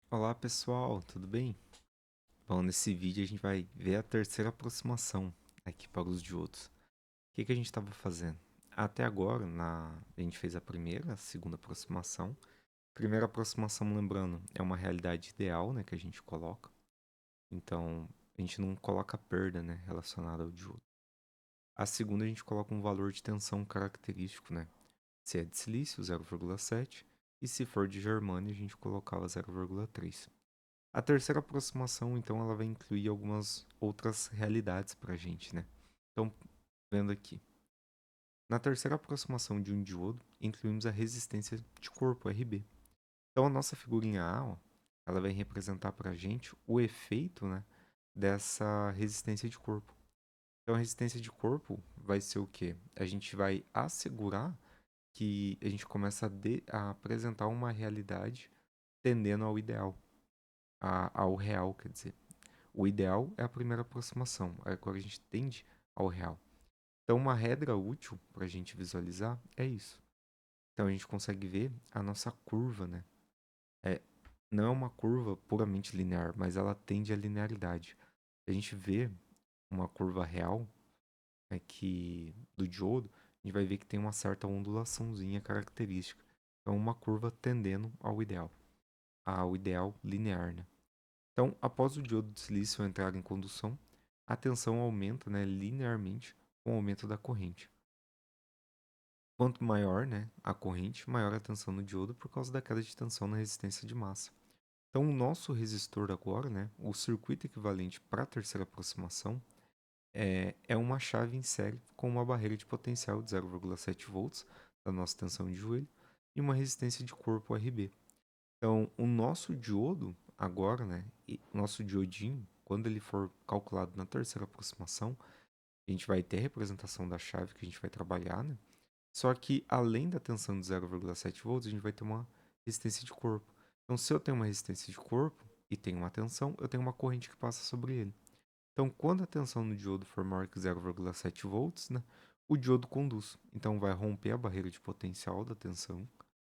Olá pessoal, tudo bem? Bom, nesse vídeo a gente vai ver a terceira aproximação aqui para os diodos. O que a gente estava fazendo? Até agora, a gente fez a primeira, a segunda aproximação. Primeira aproximação, lembrando, é uma realidade ideal, né, que a gente coloca. Então, a gente não coloca perda, né, relacionada ao diodo. A segunda, a gente coloca um valor de tensão característico, né? Se é de silício, 0,7, e se for de germânio, a gente colocava 0,3. A terceira aproximação, então, ela vai incluir algumas outras realidades para a gente, né? Então, vendo aqui. Na terceira aproximação de um diodo, incluímos a resistência de corpo, RB. Então, a nossa figurinha A, ó, ela vai representar para a gente o efeito, né, dessa resistência de corpo. Então, a resistência de corpo vai ser o quê? A gente vai assegurar que a gente começa a apresentar uma realidade tendendo ao ideal, ao real, quer dizer. O ideal é a primeira aproximação, agora a gente tende ao real. Então, uma regra útil para a gente visualizar é isso. Então, a gente consegue ver a nossa curva, né? É, não é uma curva puramente linear, mas ela tende à linearidade. A gente vê uma curva real do diodo, a gente vai ver que tem uma certa ondulaçãozinha característica. Então, uma curva tendendo ao ideal linear, né? Então, após o diodo de silício entrar em condução, a tensão aumenta, né, linearmente com o aumento da corrente. Quanto maior, né, a corrente, maior a tensão no diodo por causa da queda de tensão na resistência de massa. Então, o nosso resistor agora, né, o circuito equivalente para a terceira aproximação, é uma chave em série com uma barreira de potencial de 0,7 volts da nossa tensão de joelho e uma resistência de corpo RB. Então, o nosso diodo agora, né, o nosso diodinho, quando ele for calculado na terceira aproximação, a gente vai ter a representação da chave que a gente vai trabalhar, né? Só que além da tensão de 0,7 volts, a gente vai ter uma resistência de corpo. Então, se eu tenho uma resistência de corpo e tenho uma tensão, eu tenho uma corrente que passa sobre ele. Então, quando a tensão no diodo for maior que 0,7 volts, né, o diodo conduz. Então, vai romper a barreira de potencial da tensão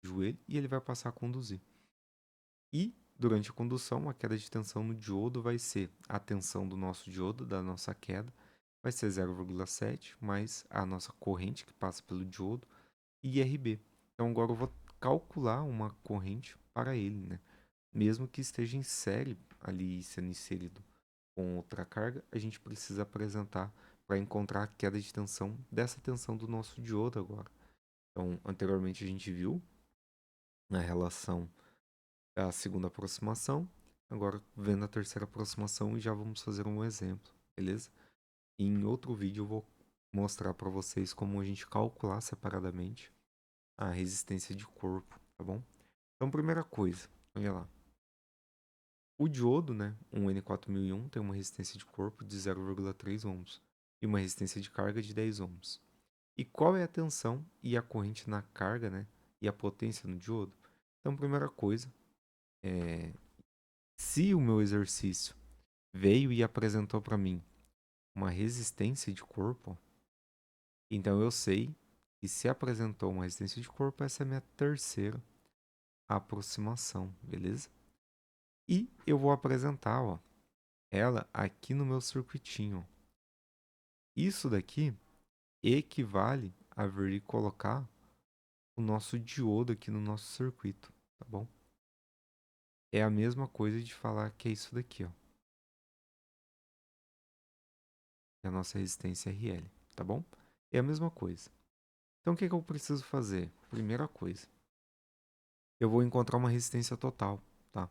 do joelho e ele vai passar a conduzir. E, durante a condução, a queda de tensão no diodo vai ser a tensão do nosso diodo, da nossa queda, vai ser 0,7 mais a nossa corrente que passa pelo diodo e RB. Então, agora eu vou calcular uma corrente para ele, né? Mesmo que esteja em série ali sendo inserido com outra carga, a gente precisa apresentar para encontrar a queda de tensão dessa tensão do nosso diodo agora. Então, anteriormente a gente viu na relação da segunda aproximação. Agora, vendo a terceira aproximação, e já vamos fazer um exemplo, beleza? E em outro vídeo eu vou mostrar para vocês como a gente calcular separadamente a resistência de corpo, tá bom? Então, primeira coisa, olha lá. O diodo, né, um N4001, tem uma resistência de corpo de 0,3 ohms e uma resistência de carga de 10 ohms. E qual é a tensão e a corrente na carga, né, e a potência no diodo? Então, primeira coisa, se o meu exercício veio e apresentou para mim uma resistência de corpo, então eu sei que se apresentou uma resistência de corpo, essa é a minha terceira aproximação, beleza? E eu vou apresentar, ó, ela aqui no meu circuitinho. Isso daqui equivale a vir e colocar o nosso diodo aqui no nosso circuito, tá bom? É a mesma coisa de falar que é isso daqui, ó. É a nossa resistência RL, tá bom? É a mesma coisa. Então o que eu preciso fazer? Primeira coisa, eu vou encontrar uma resistência total, tá?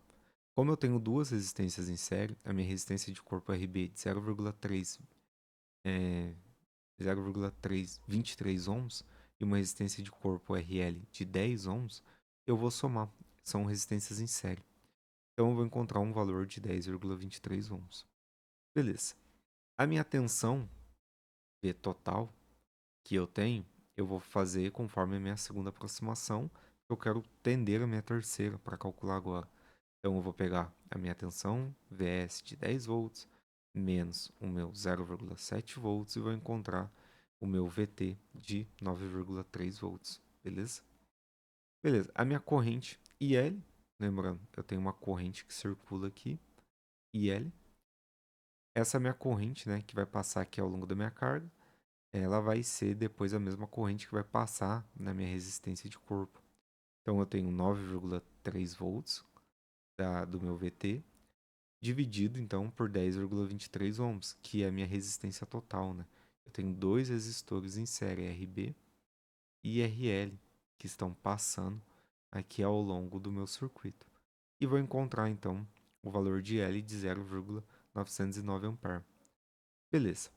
Como eu tenho duas resistências em série, a minha resistência de corpo RB de 0,3 0,23 ohms e uma resistência de corpo RL de 10 ohms, eu vou somar. São resistências em série. Então eu vou encontrar um valor de 10,23 ohms. Beleza. A minha tensão V total que eu tenho, eu vou fazer conforme a minha segunda aproximação. Eu quero tender a minha terceira para calcular agora. Então eu vou pegar a minha tensão VS de 10 volts menos o meu 0,7 volts e vou encontrar o meu VT de 9,3 volts, beleza? Beleza, a minha corrente IL, lembrando, eu tenho uma corrente que circula aqui, IL. Essa minha corrente, né, que vai passar aqui ao longo da minha carga, ela vai ser depois a mesma corrente que vai passar na minha resistência de corpo. Então eu tenho 9,3 volts do meu VT, dividido então por 10,23 ohms, que é a minha resistência total, né? Eu tenho dois resistores em série RB e RL que estão passando aqui ao longo do meu circuito. E vou encontrar então o valor de L de 0,909 A. Beleza.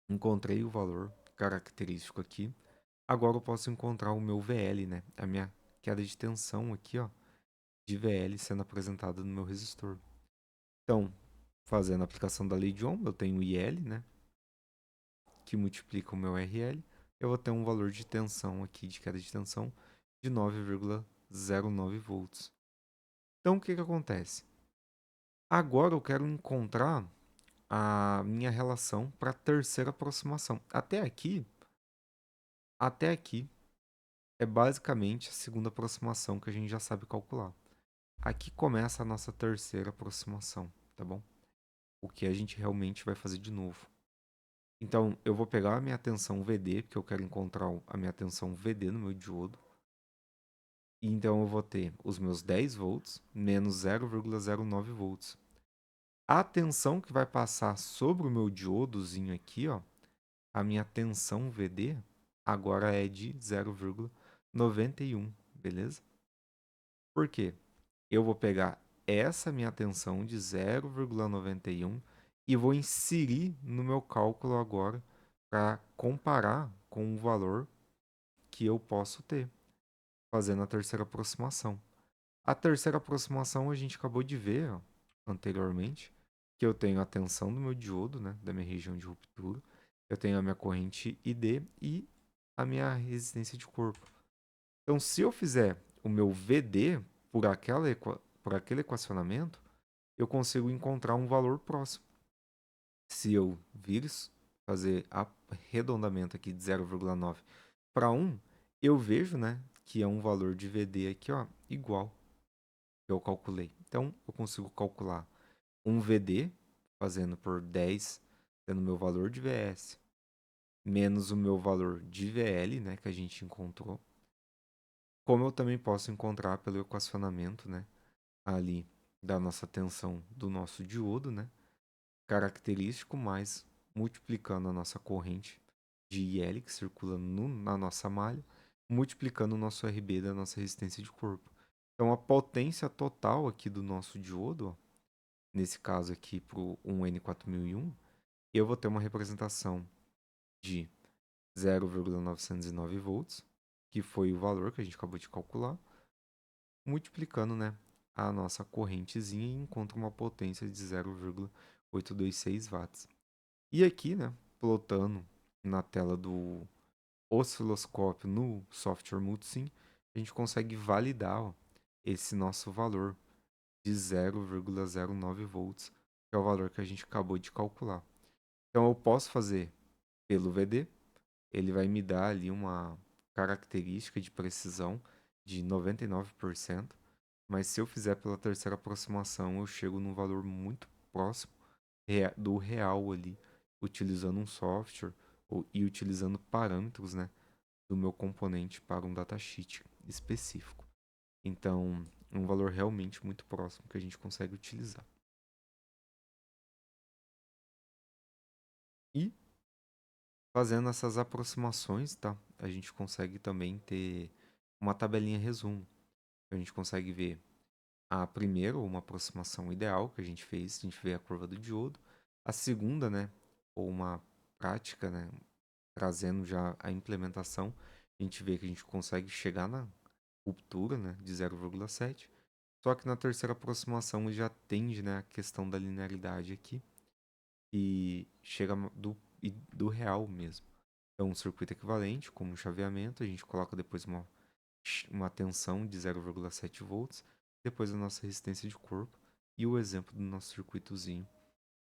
Encontrei o valor característico aqui. Agora eu posso encontrar o meu VL, né? A minha queda de tensão aqui, ó, de VL sendo apresentada no meu resistor. Então, fazendo a aplicação da lei de Ohm, eu tenho IL, né, que multiplica o meu RL. Eu vou ter um valor de tensão aqui, de queda de tensão, de 9,09 volts. Então, o que que acontece? Agora eu quero encontrar a minha relação para a terceira aproximação. Até aqui é basicamente a segunda aproximação que a gente já sabe calcular. Aqui começa a nossa terceira aproximação, tá bom? O que a gente realmente vai fazer de novo. Então, eu vou pegar a minha tensão VD, porque eu quero encontrar a minha tensão VD no meu diodo. E então, eu vou ter os meus 10 volts menos 0,09 volts. A tensão que vai passar sobre o meu diodozinho aqui, ó, a minha tensão VD, agora é de 0,91, beleza? Por quê? Eu vou pegar essa minha tensão de 0,91 e vou inserir no meu cálculo agora para comparar com o valor que eu posso ter, fazendo a terceira aproximação. A terceira aproximação a gente acabou de ver, ó, anteriormente, que eu tenho a tensão do meu diodo, né, da minha região de ruptura, eu tenho a minha corrente ID e a minha resistência de corpo. Então, se eu fizer o meu VD por aquele equacionamento, eu consigo encontrar um valor próximo. Se eu fazer arredondamento aqui de 0,9 para 1, eu vejo, né, que é um valor de VD aqui, ó, igual que eu calculei. Então, eu consigo calcular um VD fazendo por 10, tendo meu valor de VS, menos o meu valor de VL, né, que a gente encontrou. Como eu também posso encontrar pelo equacionamento, né, ali da nossa tensão do nosso diodo, né, característico, mais multiplicando a nossa corrente de IL que circula na nossa malha, multiplicando o nosso RB da nossa resistência de corpo. Então, a potência total aqui do nosso diodo, ó, nesse caso aqui para o 1N4001, eu vou ter uma representação de 0,909 volts, que foi o valor que a gente acabou de calcular, multiplicando, né, a nossa correntezinha e encontra uma potência de 0,826 watts. E aqui, né, plotando na tela do osciloscópio no software Multisim, a gente consegue validar, ó, esse nosso valor de 0,09 volts, que é o valor que a gente acabou de calcular. Então eu posso fazer pelo VD, ele vai me dar ali uma característica de precisão de 99%, mas se eu fizer pela terceira aproximação, eu chego num valor muito próximo do real ali, utilizando um software e utilizando parâmetros, né, do meu componente para um datasheet específico. Então, é um valor realmente muito próximo que a gente consegue utilizar. E fazendo essas aproximações, tá? A gente consegue também ter uma tabelinha resumo. A gente consegue ver a primeira, ou uma aproximação ideal que a gente fez, a gente vê a curva do diodo. A segunda, né, ou uma prática, né, trazendo já a implementação, a gente vê que a gente consegue chegar na ruptura, né, de 0,7. Só que na terceira aproximação já atende, né, a questão da linearidade aqui e chega do real mesmo. Então, um circuito equivalente, como um chaveamento, a gente coloca depois uma tensão de 0,7 volts, depois a nossa resistência de corpo e o exemplo do nosso circuitozinho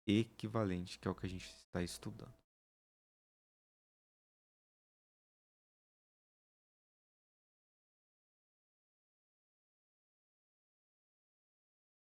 equivalente, que é o que a gente está estudando.